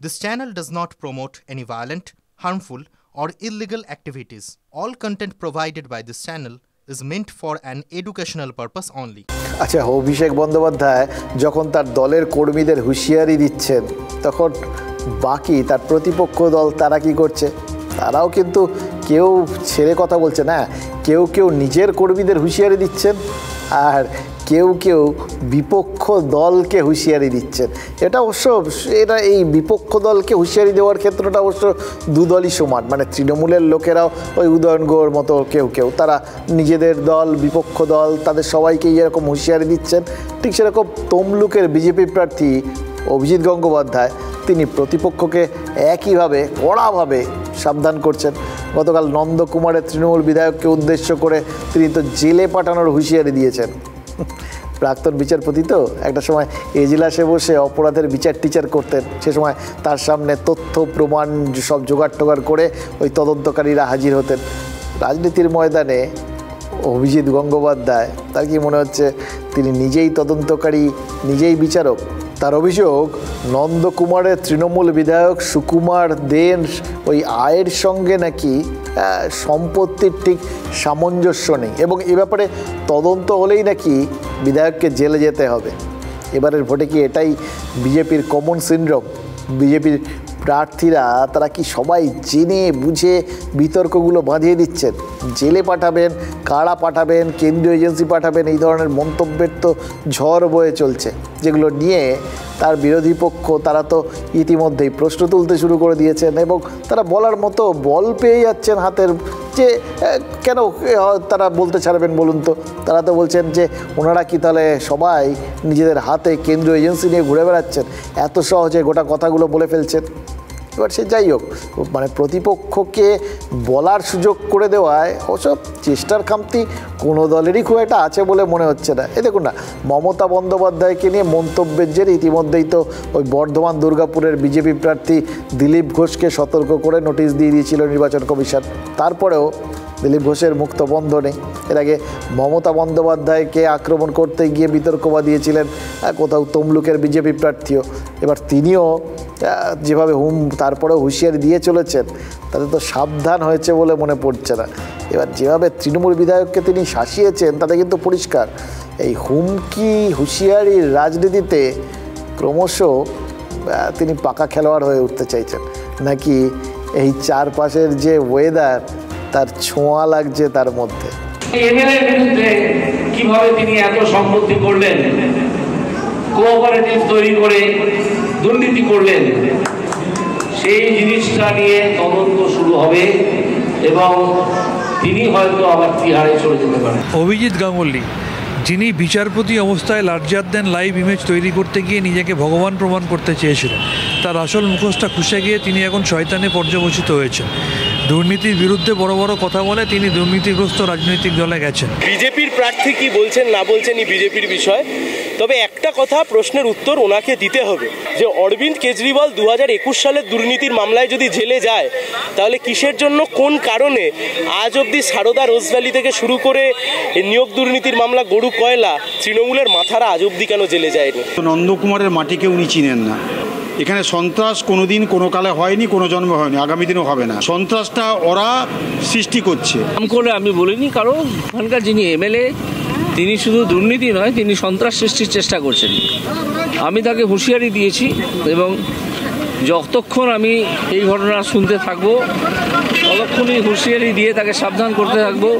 This channel does not promote any violent, harmful, or illegal activities. All content provided by this channel is meant for an educational purpose only. আচ্ছা, অভিষেক বন্দ্যোপাধ্যায় যখন তার দলের কর্মীদের হুঁশিয়ারি দিচ্ছেন, তখন বাকি তার প্রতিপক্ষ দল তারা কি করছে? তারাও কিন্তু কেউ ছেড়ে কথা বলছে না, কেউ কেউ নিজের কর্মীদের হুঁশিয়ারি দিচ্ছেন, আর কেউ কেউ বিপক্ষ দলকে হুঁশিয়ারি দিচ্ছেন। এটা অবশ্য এই বিপক্ষ দলকে হুঁশিয়ারি দেওয়ার ক্ষেত্রটা অবশ্য দুদলই সমান। মানে তৃণমূলের লোকেরাও ওই উদয়ন গুহর মতো কেউ কেউ তারা নিজেদের দল, বিপক্ষ দল, তাদের সবাইকে এরকম হুঁশিয়ারি দিচ্ছেন। ঠিক সেরকম তমলুকের বিজেপি প্রার্থী অভিজিৎ গঙ্গোপাধ্যায় তিনি প্রতিপক্ষকে একইভাবে কড়াভাবে সাবধান করছেন। গতকাল নন্দকুমারের তৃণমূল বিধায়ককে উদ্দেশ্য করে তিনি তো জেলে পাঠানোর হুঁশিয়ারি দিয়েছেন। প্রাক্তন বিচারপতি তো একটা সময় এজলাসে বসে অপরাধের বিচার টিচার করতেন। সে সময় তার সামনে তথ্য প্রমাণ সব জোগাড় টোগাড় করে ওই তদন্তকারীরা হাজির হতেন। রাজনীতির ময়দানে অভিজিৎ গঙ্গোপাধ্যায়, তার কি মনে হচ্ছে তিনি নিজেই তদন্তকারী, নিজেই বিচারক? তার অভিযোগ, নন্দকুমারের তৃণমূল বিধায়ক সুকুমার দেন ওই আয়ের সঙ্গে নাকি সম্পত্তির ঠিক সামঞ্জস্য নেই, এবং এ ব্যাপারে তদন্ত হলেই নাকি বিধায়ককে জেলে যেতে হবে। এবারের ভোটে কি এটাই বিজেপির কমন সিনড্রোম? বিজেপির প্রার্থীরা তারা কি সবাই জেনে বুঝে বিতর্কগুলো বাঁধিয়ে দিচ্ছেন? জেলে পাঠাবেন, কারা পাঠাবেন, কেন্দ্রীয় এজেন্সি পাঠাবেন, এই ধরনের মন্তব্যের তো ঝড় বয়ে চলছে, যেগুলো নিয়ে তার বিরোধী পক্ষ তারা তো ইতিমধ্যেই প্রশ্ন তুলতে শুরু করে দিয়েছেন, এবং তারা বলার মতো বল পেয়ে যাচ্ছেন হাতের। যে কেন তারা বলতে ছাড়বেন বলুন তো? তারা তো বলছেন যে ওনারা কি তাহলে সবাই নিজেদের হাতে কেন্দ্রীয় এজেন্সি নিয়ে ঘুরে বেড়াচ্ছেন, এত সহজে গোটা কথাগুলো বলে ফেলছেন। এবার সে যাই হোক, মানে প্রতিপক্ষকে বলার সুযোগ করে দেওয়ায় ওসব চেষ্টার খামতি কোনো দলেরই খুব একটা আছে বলে মনে হচ্ছে না। এ দেখুন না, মমতা বন্দ্যোপাধ্যায়কে নিয়ে মন্তব্যের জেরে ইতিমধ্যেই তো ওই বর্ধমান দুর্গাপুরের বিজেপি প্রার্থী দিলীপ ঘোষকে সতর্ক করে নোটিশ দিয়ে দিয়েছিল নির্বাচন কমিশন। তারপরেও দিলীপ ঘোষের মুক্ত বন্ধ নেই। এর আগে মমতা বন্দ্যোপাধ্যায়কে আক্রমণ করতে গিয়ে বিতর্ক বাঁধিয়েছিলেন কোথাও তমলুকের বিজেপি প্রার্থীও। এবার তিনিও যেভাবে তারপরেও হুঁশিয়ারি দিয়ে চলেছেন, তাতে তো সাবধান হয়েছে বলে মনে পড়ছে না। এবার যেভাবে তৃণমূল বিধায়ককে তিনি শাসিয়েছেন, তাতে কিন্তু পরিষ্কার এই হুমকি হুঁশিয়ারির রাজনীতিতে ক্রমশ তিনি পাকা খেলোয়াড় হয়ে উঠতে চাইছেন, নাকি এই চারপাশের যে ওয়েদার তার ছোঁয়া লাগছে তার মধ্যে। এমএলএর বিরুদ্ধে কিভাবে তিনি এত সম্পত্তি করলেন, কোঅপারেটিভ তৈরি করে দুর্নীতি করলেন, সেই জিনিসটা নিয়ে তদন্ত শুরু হবে এবং তিনি হয়তো আবার তিহারে চলে যেতে পারেন। অভিজিৎ গাঙ্গুলি, যিনি বিচারপতি অবস্থায় লার্জার দ্যান লাইভ ইমেজ তৈরি করতে গিয়ে নিজেকে ভগবান প্রমাণ করতে চেয়েছিলেন, তার আসল মুখোশটা খুশে গিয়ে তিনি এখন শয়তানে পর্যবসিত হয়েছেন। দুর্নীতির বিরুদ্ধে বড় বড় কথা বলে তিনি দুর্নীতিগ্রস্ত রাজনৈতিক দলে গেছেন। বিজেপির প্রার্থী কি বলছেন না বলছেন এই বিজেপির বিষয়, তবে একটা কথা প্রশ্নের উত্তর ওনাকে দিতে হবে যে অরবিন্দ কেজরিওয়াল 2021 সালের দুর্নীতির মামলায় যদি জেলে যায়, তাহলে কিসের জন্য, কোন কারণে আজ অবধি সারদা রোজভ্যালি থেকে শুরু করে নিয়োগ দুর্নীতির মামলা, গরু কয়লা, তৃণমূলের মাথারা আজ অবধি কেন জেলে যায়নি? নন্দকুমারের মাটিকে উনি চিনেন না। এখানে সন্ত্রাস কোনোদিন কোনো কালে হয়নি, কোনো জন্মে হয়নি, আগামী দিনও হবে না। সন্ত্রাসটা ওরা সৃষ্টি করছে। করে আমি বলিনি, কারণ ওখানকার যিনি এমএলএ তিনি শুধু দুর্নীতি নয়, তিনি সন্ত্রাস সৃষ্টির চেষ্টা করছেন। আমি তাকে হুঁশিয়ারি দিয়েছি, এবং যতক্ষণ আমি এই ঘটনা শুনতে থাকবো ততক্ষণই হুঁশিয়ারি দিয়ে তাকে সাবধান করতে থাকবো।